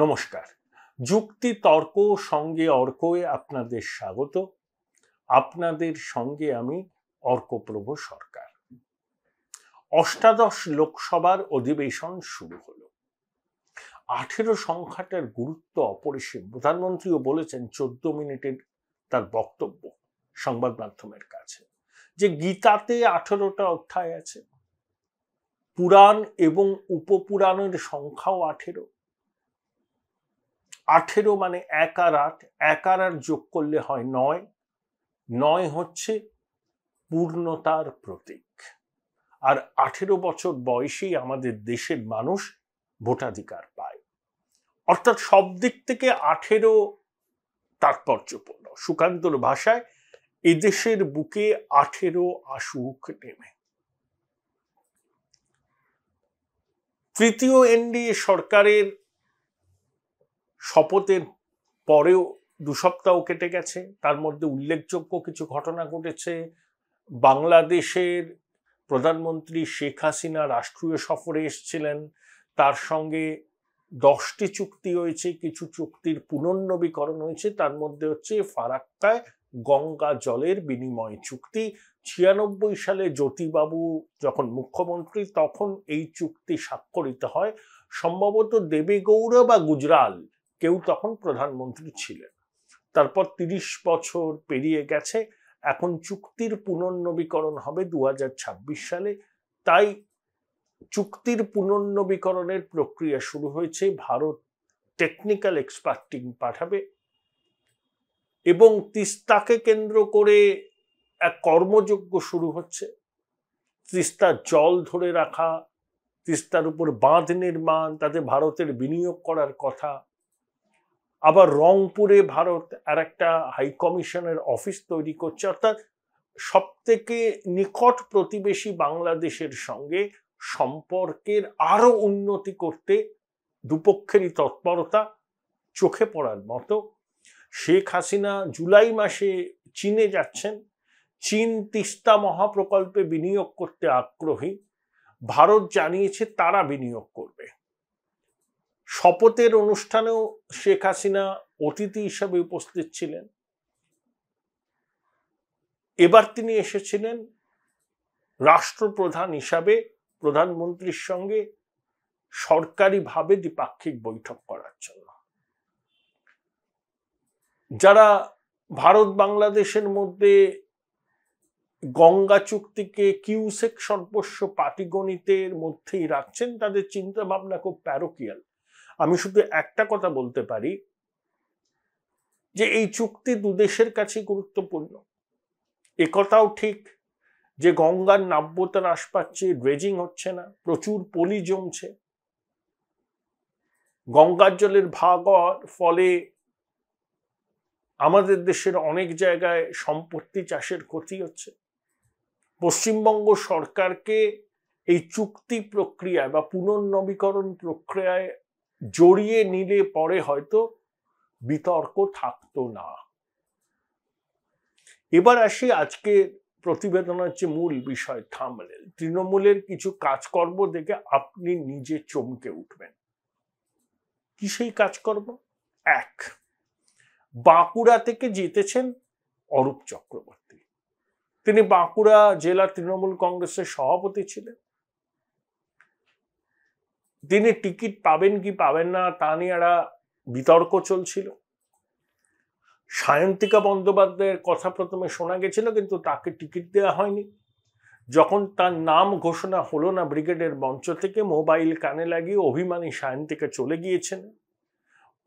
নমস্কার। যুক্তি তর্ক সঙ্গে অর্কয়ে আপনাদের স্বাগত। আপনাদের সঙ্গে আমি অর্কপ্রভ সরকার। অষ্টাদশ লোকসভার অধিবেশন শুরু হলো। 18 সংখ্যাটার গুরুত্ব অপরিসীম। প্রধানমন্ত্রীও বলেছেন 14 মিনিটের তার বক্তব্য সংবাদ মাধ্যমের কাছে, যে গীতাতে 18টা অধ্যায় আছে, পুরাণ এবং উপপুরাণের সংখ্যাও 18। 18 মানে 1 আর 8, 1 আর 8 যোগ করলে হয় 9। 9 হচ্ছে পূর্ণতার প্রতীক। আর 18 বছর বয়সেই আমাদের দেশের মানুষ ভোটাধিকার পায়, অর্থাৎ সব দিক থেকে 18 তাৎপর্যপূর্ণ। সুকান্তর ভাষায় এদেশের বুকে 18 আসুক নেমে। তৃতীয় এনডিএ সরকারের শপথের পরেও 2 সপ্তাহ কেটে গেছে। তার মধ্যে উল্লেখযোগ্য কিছু ঘটনা ঘটেছে। বাংলাদেশের প্রধানমন্ত্রী শেখ হাসিনা রাষ্ট্রীয় সফরে এসেছিলেন, তার সঙ্গে 10টি চুক্তি হয়েছে, কিছু চুক্তির পুনর্নবীকরণ হয়েছে। তার মধ্যে হচ্ছে ফারাক্কায় গঙ্গা জলের বিনিময় চুক্তি। 96 সালে জ্যোতিবাবু যখন মুখ্যমন্ত্রী তখন এই চুক্তি স্বাক্ষরিত হয়। সম্ভবত দেবেগৌড়া বা গুজরাল কেউ তখন প্রধানমন্ত্রী ছিলেন। তারপর 30 বছর পেরিয়ে গেছে, এখন চুক্তির পুনর্নবীকরণ হবে 2026 সালে। তাই চুক্তির পুনর্নবীকরণের প্রক্রিয়া শুরু হয়েছে। ভারত টেকনিক্যাল এক্সপার্ট টিম পাঠাবে এবং তিস্তাকে কেন্দ্র করে এক কর্মযজ্ঞ শুরু হচ্ছে। তিস্তার জল ধরে রাখা, তিস্তার উপর বাঁধ নির্মাণ, তাতে ভারতের বিনিয়োগ করার কথা। আবার রংপুরে ভারত আর একটা হাই কমিশনের অফিস তৈরি করছে। অর্থাৎ সব থেকে নিকট প্রতিবেশী বাংলাদেশের সঙ্গে সম্পর্কের আরো উন্নতি করতে দুপক্ষেরই তৎপরতা চোখে পড়ার মতো। শেখ হাসিনা জুলাই মাসে চীনে যাচ্ছেন। চীন তিস্তা মহাপ্রকল্পে বিনিয়োগ করতে আগ্রহী। ভারত জানিয়েছে তারা বিনিয়োগ করবে। শপথের অনুষ্ঠানেও শেখ হাসিনা অতিথি হিসাবে উপস্থিত ছিলেন। এবার তিনি এসেছিলেন রাষ্ট্রপ্রধান হিসাবে প্রধানমন্ত্রীর সঙ্গে সরকারিভাবে দ্বিপাক্ষিক বৈঠক করার জন্য। যারা ভারত বাংলাদেশের মধ্যে গঙ্গা চুক্তিকে কিউসেক সর্বস্ব পাটিগণিতের মধ্যেই রাখছেন, তাদের চিন্তা ভাবনা খুব প্যারোকিয়াল। আমি শুধু একটা কথা বলতে পারি যে এই চুক্তি দুদেশের কাছে গুরুত্বপূর্ণ। একথাও ঠিক যে গঙ্গার নাব্যতা হ্রাস পাচ্ছে, ড্রেজিং হচ্ছে না, প্রচুর পলি জমছে। গঙ্গার জলের ভাগ হওয়ার ফলে আমাদের দেশের অনেক জায়গায় সম্পত্তি চাষের ক্ষতি হচ্ছে। পশ্চিমবঙ্গ সরকারকে এই চুক্তি প্রক্রিয়ায় বা পুনর্নবীকরণ প্রক্রিয়ায় জড়িয়ে নিলে পরে হয়তো বিতর্ক থাকতো না। এবার আসি আজকে প্রতিবেদনের যে মূল বিষয়, থাম্বনেল। তৃণমূলের কিছু কাজকর্ম দেখে আপনি নিজে চমকে উঠবেন। কি সেই কাজকর্ম? 1, বাঁকুড়া থেকে জিতেছেন অরূপ চক্রবর্তী। তিনি বাঁকুড়া জেলা তৃণমূল কংগ্রেসের সভাপতি ছিলেন। তিনি টিকিট পাবেন কি পাবেন না তা নিয়ে একটা বিতর্ক চলছিল। সায়ন্তিকা বন্দ্যোপাধ্যায়ের কথা প্রথমে শোনা গেছিল, কিন্তু তাকে টিকিট দেওয়া হয়নি। যখন তার নাম ঘোষণা হলো না ব্রিগেডের মঞ্চ থেকে, মোবাইল কানে লাগিয়ে অভিমানী সায়ন্তিকা চলে গিয়েছেন।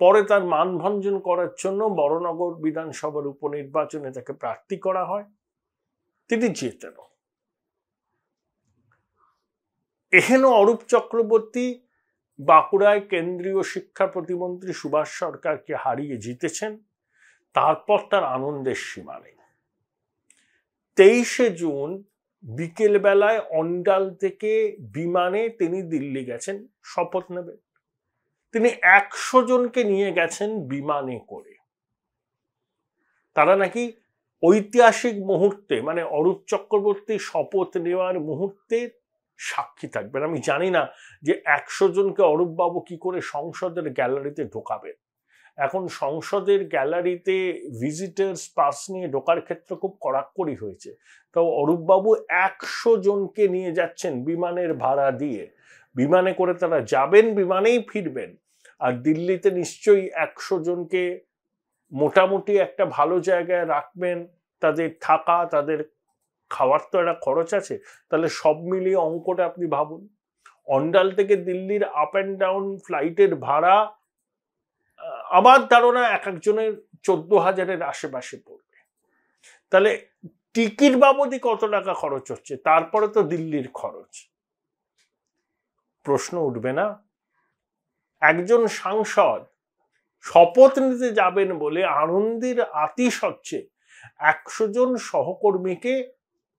পরে তার মানভঞ্জন করার জন্য বড়নগর বিধানসভার উপনির্বাচনে তাকে প্রার্থী করা হয়, তিনি জেতেন। এহেন অরূপ চক্রবর্তী বাঁকুড়ায় কেন্দ্রীয় শিক্ষা প্রতিমন্ত্রী সুভাষ সরকারকে হারিয়ে জিতেছেন। তারপর তার আনন্দের সীমা নেই। 23শে জুন বিকেল বেলায় অন্ডাল থেকে বিমানে তিনি দিল্লি গেছেন শপথ নেবেন। তিনি 100 জনকে নিয়ে গেছেন বিমানে করে। তারা নাকি ঐতিহাসিক মুহূর্তে, মানে অরূপ চক্রবর্তী শপথ নেওয়ার মুহূর্তে সাক্ষী থাকবেন। আমি জানি না যে 100 জনকে অরূপবাবু কি করে সংসদের গ্যালারিতে ঢোকাবেন। এখন সংসদের গ্যালারিতে ভিজিটার্স পাস নিয়ে ঢোকার ক্ষেত্রে খুব কড়াকড়ি হয়েছে। তো অরূপবাবু 100 জনকে নিয়ে যাচ্ছেন বিমানের ভাড়া দিয়ে। বিমানে করে তারা যাবেন, বিমানেই ফিরবেন। আর দিল্লিতে নিশ্চয়ই 100 জনকে মোটামুটি একটা ভালো জায়গায় রাখবেন, তাদের থাকা, তাদের খাওয়ার তো একটা খরচ আছে। তাহলে সব মিলিয়ে অঙ্কটা আপনি ভাবুন। অন্ডাল থেকে দিল্লির আপ অ্যান্ড ডাউন ফ্লাইটের ভাড়া আমার ধারণা এক একজনের 14,000-এর আশেপাশে পড়বে। তাহলে টিকিট বাবদই কত টাকা খরচ হচ্ছে, তারপরে তো দিল্লির খরচ। প্রশ্ন উঠবে না? একজন সাংসদ শপথ নিতে যাবেন বলে আনন্দের আতিশ হচ্ছে 100 জন সহকর্মীকে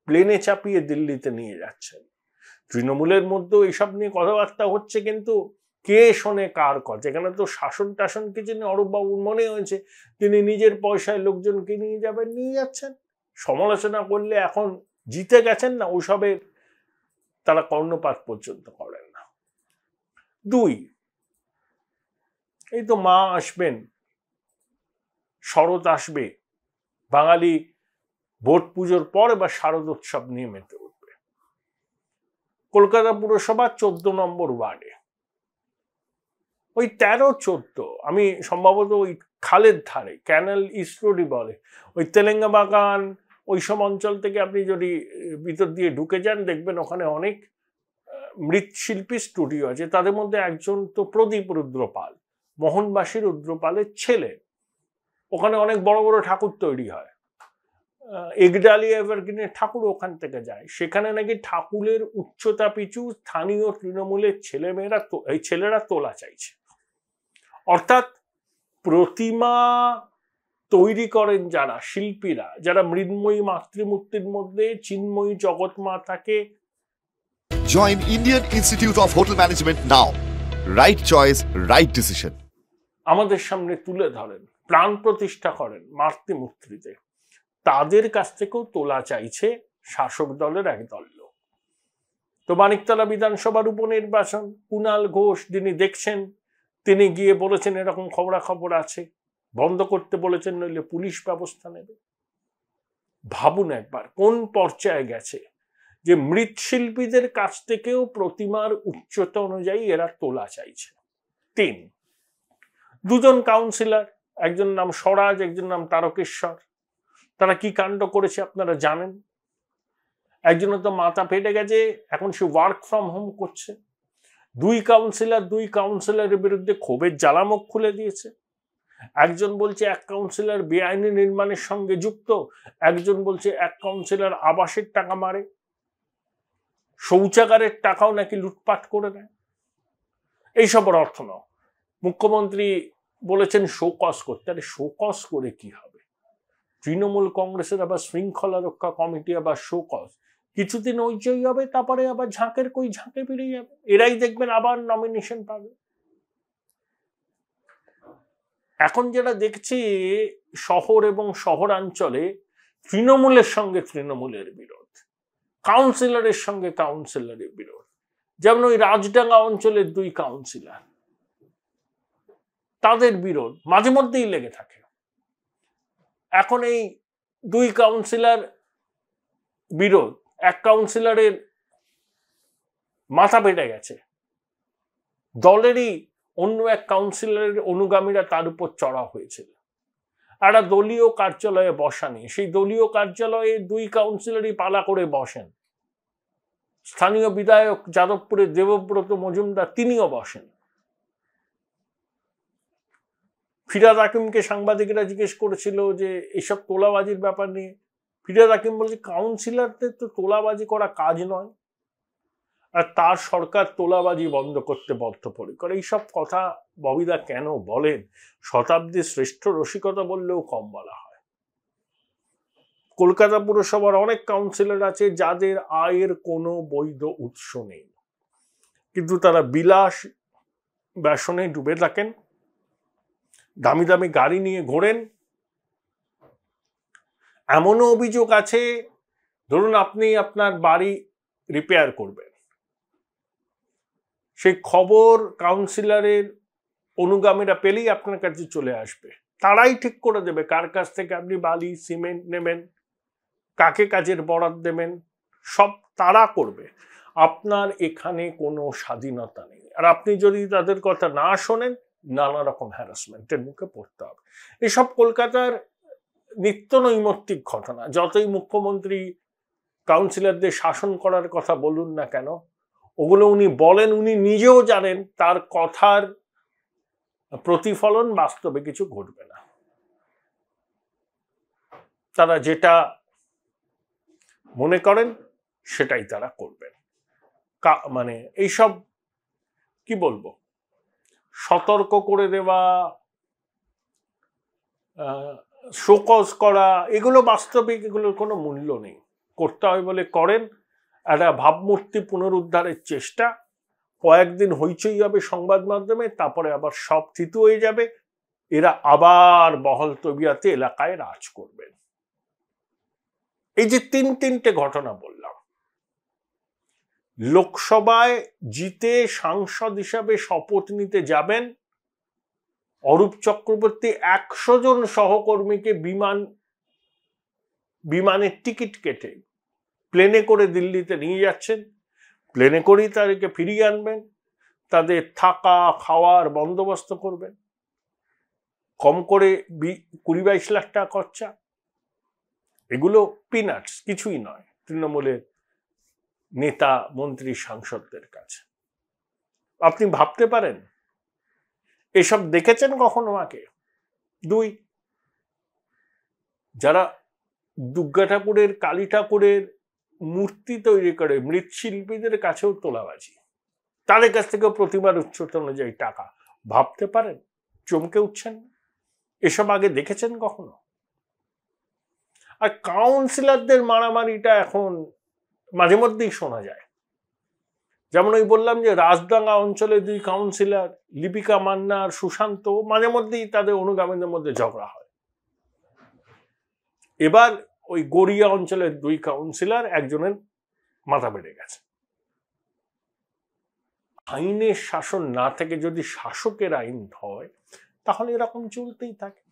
প্লেনে চাপিয়ে দিল্লিতে নিয়ে যাচ্ছেন। তৃণমূলের মধ্যে এইসব নিয়ে কথাবার্তা হচ্ছে, কিন্তু কে শোনে কার কথা? এখানে তো শাসন টাসন কিছু নেই। অরূপবাবুর মনে হয়েছে তিনি নিজের পয়সায় লোকজনকে নিয়ে যাবেন, নিয়ে যাচ্ছেন। সমালোচনা করলে এখন জিতে গেছেন না, ওইসবের তারা কর্ণপাত পর্যন্ত করেন না। 2, এই তো মা আসবেন, শরৎ আসবে, বাঙালি ভোট পুজোর পর এবার শারদোৎসব নিয়ে মেতে উঠবে। কলকাতা পুরসভা 14 নম্বর ওয়ার্ডে ওই 13-14, আমি সম্ভবত ওই খালের ধারে, ক্যানেল ইস্ট রোডই বলে, ওই তেলেঙ্গা বাগান ওইসব অঞ্চল থেকে আপনি যদি ভিতর দিয়ে ঢুকে যান দেখবেন ওখানে অনেক মৃৎশিল্পী স্টুডিও আছে। তাদের মধ্যে একজন তো প্রদীপ রুদ্রপাল, মোহনবাসী রুদ্রপালের ছেলে। ওখানে অনেক বড় বড় ঠাকুর তৈরি হয়। এগডালিয়া এভারগ্রিনের ঠাকুর ওখান থেকে যায়। সেখানে নাকি ঠাকুরের উচ্চতা পিছু স্থানীয় তৃণমূলের ছেলেরা তোলা চাইছে। অর্থাৎ প্রতিমা তৈরি করেন যারা শিল্পীরা, যারা মৃন্ময়ী মাতৃমূর্তির মধ্যে Chinmayi জগৎমাতাকে। Join Indian Institute of Hotel Management now. Right choice, right decision. আমাদের সামনে তুলে ধরেন, প্রাণ প্রতিষ্ঠা করেন মাতৃমূর্তিতে। তাদের কাছ থেকেও তোলা চাইছে শাসক দলের এক দল লোক। তো মানিকতলা বিধানসভার উপনির্বাচন, কুণাল ঘোষ যিনি দেখছেন, তিনি গিয়ে বলেছেন এরকম খবরাখবর আছে, বন্ধ করতে বলেছেন, নইলে পুলিশ ব্যবস্থা নেবে। ভাবুন একবার কোন পর্যায়ে গেছে যে মৃৎশিল্পীদের কাছ থেকেও প্রতিমার উচ্চতা অনুযায়ী এরা তোলা চাইছে। 3, 2 জন কাউন্সিলর, একজন নাম স্বরাজ, একজন নাম তারকেশ্বর, তারা কি কাণ্ড করেছে আপনারা জানেন। একজনের তো মাথা ফেটে গেছে, এখন সে ওয়ার্ক ফ্রম হোম করছে। 2 কাউন্সিলরের বিরুদ্ধে ক্ষোভের জ্বালামুখ খুলে দিয়েছে। একজন বলছে এক কাউন্সিলর বেআইনি নির্মাণের সঙ্গে যুক্ত, একজন বলছে এক কাউন্সিলর আবাসের টাকা মারে, শৌচাগারের টাকাও নাকি লুটপাট করে নেয়। এইসবের অর্থ নাও। মুখ্যমন্ত্রী বলেছেন শোকজ করতে। আরে শোকজ করে কি হবে? তৃণমূল কংগ্রেসের আবার শৃঙ্খলা রক্ষা কমিটি আবার শোকজ, কিছুদিন ওইচই হবে, তারপরে আবার ঝাঁকের কই ঝাঁকে বেরিয়ে যাবে। এরাই দেখবেন আবার নমিনেশন পাবে। এখন যেটা দেখছি শহর এবং শহরাঞ্চলে তৃণমূলের সঙ্গে তৃণমূলের বিরোধ, কাউন্সিলরের সঙ্গে কাউন্সিলরের বিরোধ। যেমন ওই রাজডাঙ্গা অঞ্চলের 2 কাউন্সিলর, তাদের বিরোধ মাঝে মধ্যেই লেগে থাকে। এখন এই 2 কাউন্সিলর বিরোধ, এক কাউন্সিলরের মাথা ফেটে গেছে, দলেরই অন্য এক কাউন্সিলরের অনুগামীরা তার উপর চড়া হয়েছিল। একটা দলীয় কার্যালয়ে বসা নিয়ে, সেই দলীয় কার্যালয়ে 2 কাউন্সিলরই পালা করে বসেন। স্থানীয় বিধায়ক যাদবপুরের দেবব্রত মজুমদার, তিনিও বসেন। ফিরহাদ হাকিমকে সাংবাদিকরা জিজ্ঞেস করেছিল যে এসব তোলাবাজির ব্যাপার নিয়ে। ফিরহাদ হাকিম বলছে কাউন্সিলরদের তো তোলাবাজি করা কাজ নয়, আর তার সরকার তোলাবাজি বন্ধ করতে বদ্ধপরিকর। এইসব কথা ববিদা কেন বলেন? শতাব্দীর শ্রেষ্ঠ রসিকতা বললেও কম বলা হয়। কলকাতা পুরসভার অনেক কাউন্সিলর আছে যাদের আয়ের কোনো বৈধ উৎস নেই, কিন্তু তারা বিলাস ব্যসনে ডুবে থাকেন, দামি দামি গাড়ি নিয়ে ঘোরেন। এমনও অভিযোগ আছে, ধরুন আপনি আপনার বাড়ি রিপেয়ার করবেন, সেই খবর কাউন্সিলরের অনুগামীরা পেলেই আপনার কাছে চলে আসবে। তারাই ঠিক করে দেবে কার কাছ থেকে আপনি বালি সিমেন্ট নেবেন, কাকে কাজের বরাদ দেবেন, সব তারা করবে। আপনার এখানে কোনো স্বাধীনতা নেই। আর আপনি যদি তাদের কথা না শোনেন, নানা রকম হ্যারাসমেন্টের মুখে পড়তে হবে। এসব কলকাতার নিত্য নৈমিত্তিক ঘটনা। যতই মুখ্যমন্ত্রী কাউন্সিলরদের শাসন করার কথা বলুন না কেন, ওগুলো উনি বলেন, উনি নিজেও জানেন তার কথার প্রতিফলন বাস্তবে কিছু ঘটবে না। তারা যেটা মনে করেন সেটাই তারা করবেন। মানে এইসব কি বলবো, সতর্ক করে দেওয়া, শোকজ করা, এগুলো বাস্তবিক এগুলোর কোনো মূল্য নেই। করতে হয় বলে করেন, একটা ভাবমূর্তি পুনরুদ্ধারের চেষ্টা, কয়েকদিন হইচই হবে সংবাদ মাধ্যমে, তারপরে আবার সব থিতু হয়ে যাবে। এরা আবার বহল তবিয়াতে এলাকায় রাজ করবেন। এই যে তিনটে ঘটনা বললাম, লোকসভায় জিতে সাংসদ হিসাবে শপথ নিতে যাবেন, অরূপ চক্রবর্তী 100 জন সহকর্মীকে বিমানের টিকিট কেটে প্লেনে করে দিল্লিতে নিয়ে যাচ্ছেন, প্লেনে করেই তাদেরকে ফিরিয়ে আনবেন, তাদের থাকা খাওয়ার বন্দোবস্ত করবেন, কম করে 20-22 লাখ টাকা খরচা। এগুলো পিনাটস, কিছুই নয় তৃণমূলের নেতা মন্ত্রী সাংসদদের কাছে। আপনি ভাবতে পারেন এসব দেখেছেন কখনো আগে? 2, যারা দুর্গা ঠাকুরের, কালী ঠাকুরের মূর্তি তৈরি করে মৃৎশিল্পীদের কাছেও তোলাবাজি, তাদের কাছ থেকেও প্রতিমার উচ্চতা অনুযায়ী টাকা। ভাবতে পারেন? চমকে উঠছেন? এসব আগে দেখেছেন কখনো? আর কাউন্সিলরদের মারামারিটা এখন মাঝে মধ্যেই শোনা যায়। যেমন ওই বললাম যে রাজডাঙ্গা অঞ্চলে 2 কাউন্সিলর, লিপিকা মান্না আর সুশান্ত, মাঝে মধ্যেই তাদের অনুগামীদের মধ্যে ঝগড়া হয়। এবার ওই গড়িয়া অঞ্চলের 2 কাউন্সিলর, একজনের মাথা বেড়ে গেছে। আইনের শাসন না থেকে যদি শাসকের আইন হয়, তাহলে এরকম চলতেই থাকে।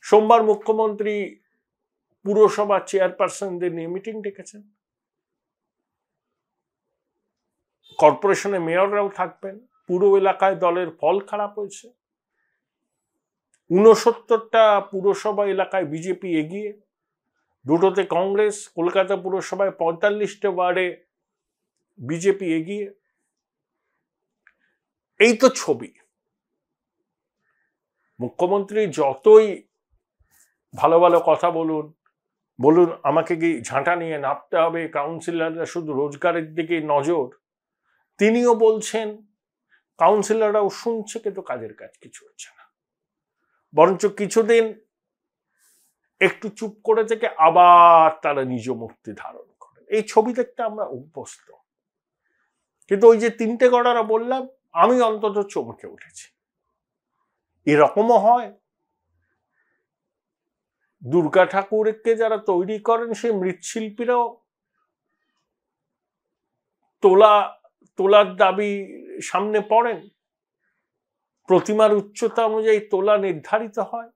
সোমবার মুখ্যমন্ত্রী পুরসভা চেয়ারপারসনদের নিয়ে মিটিং ডেকেছেন। কর্পোরেশনের মেয়ররাও থাকবেন। পুরো এলাকায় দলের ফল খারাপ হয়েছে। 69টা পুরসভা এলাকায় বিজেপি এগিয়ে, 2টোতে কংগ্রেস। কলকাতা পুরসভায় 45টা ওয়ার্ডে বিজেপি এগিয়ে। এই তো ছবি। মুখ্যমন্ত্রী যতই ভালো ভালো কথা বলুন আমাকে কি ঝাঁটা নিয়ে নামতে হবে, কাউন্সিলররা শুধু রোজগারের দিকে নজর, তিনিও বলছেন, কাউন্সিলররাও শুনছে, কিন্তু কাজের কাজ কিছু হচ্ছে না। বরঞ্চ কিছুদিন একটু চুপ করে থেকে আবার তারা নিজ মূর্তি ধারণ করে। এই ছবি দেখতে আমরা অভ্যস্ত। কিন্তু ওই যে 3টে ঘটনা বললাম, আমি অন্তত চমকে উঠেছি। এরকমও হয়? দুর্গা ঠাকুরকে যারা তৈরি করেন সেই মৃৎশিল্পীরাও তোলার দাবি সামনে পড়েন? প্রতিমার উচ্চতা অনুযায়ী তোলা নির্ধারিত হয়।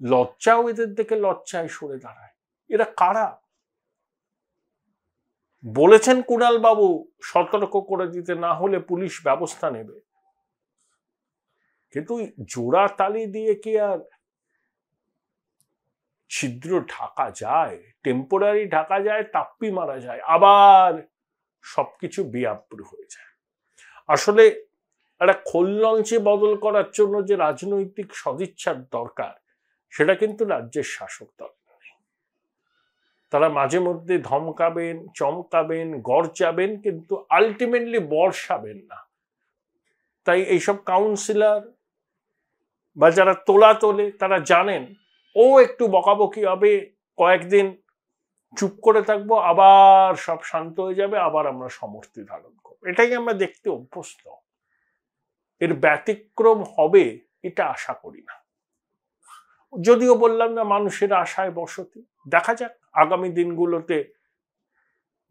লজ্জাও এদের দেখে লজ্জায় সরে দাঁড়ায়। এরা কারা? বলেছেন কুণাল বাবু সতর্ক করে দিতে, না হলে পুলিশ ব্যবস্থা নেবে। কিন্তু জোড়া তালি দিয়ে কি আর ছিদ্র ঢাকা যায়? টেম্পোরারি ঢাকা যায়, তাপ্পি মারা যায়, আবার সবকিছু বেআব্রু হয়ে যায়। আসলে একটা খোল লঞ্চে বদল করার জন্য যে রাজনৈতিক সদিচ্ছার দরকার, সেটা কিন্তু রাজ্যের শাসক দল নেই। তারা মাঝে মধ্যে ধমকাবেন, চমকাবেন, গর্জাবেন, কিন্তু আলটিমেটলি বর্ষাবেন না। তাই এইসব কাউন্সিলর বা যারা তোলে তারা জানেন ও একটু বকাবকি হবে, কয়েকদিন চুপ করে থাকবো, আবার সব শান্ত হয়ে যাবে, আবার আমরা সমর্থি ধারণ করবো। এটাই আমরা দেখতে অভ্যস্ত। এর ব্যতিক্রম হবে এটা আশা করি না। যদিও বললাম না, মানুষের আশায় বসতি। দেখা যাক আগামী দিনগুলোতে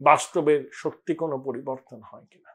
বাস্তবের সত্যি কোনো পরিবর্তন হয় কিনা।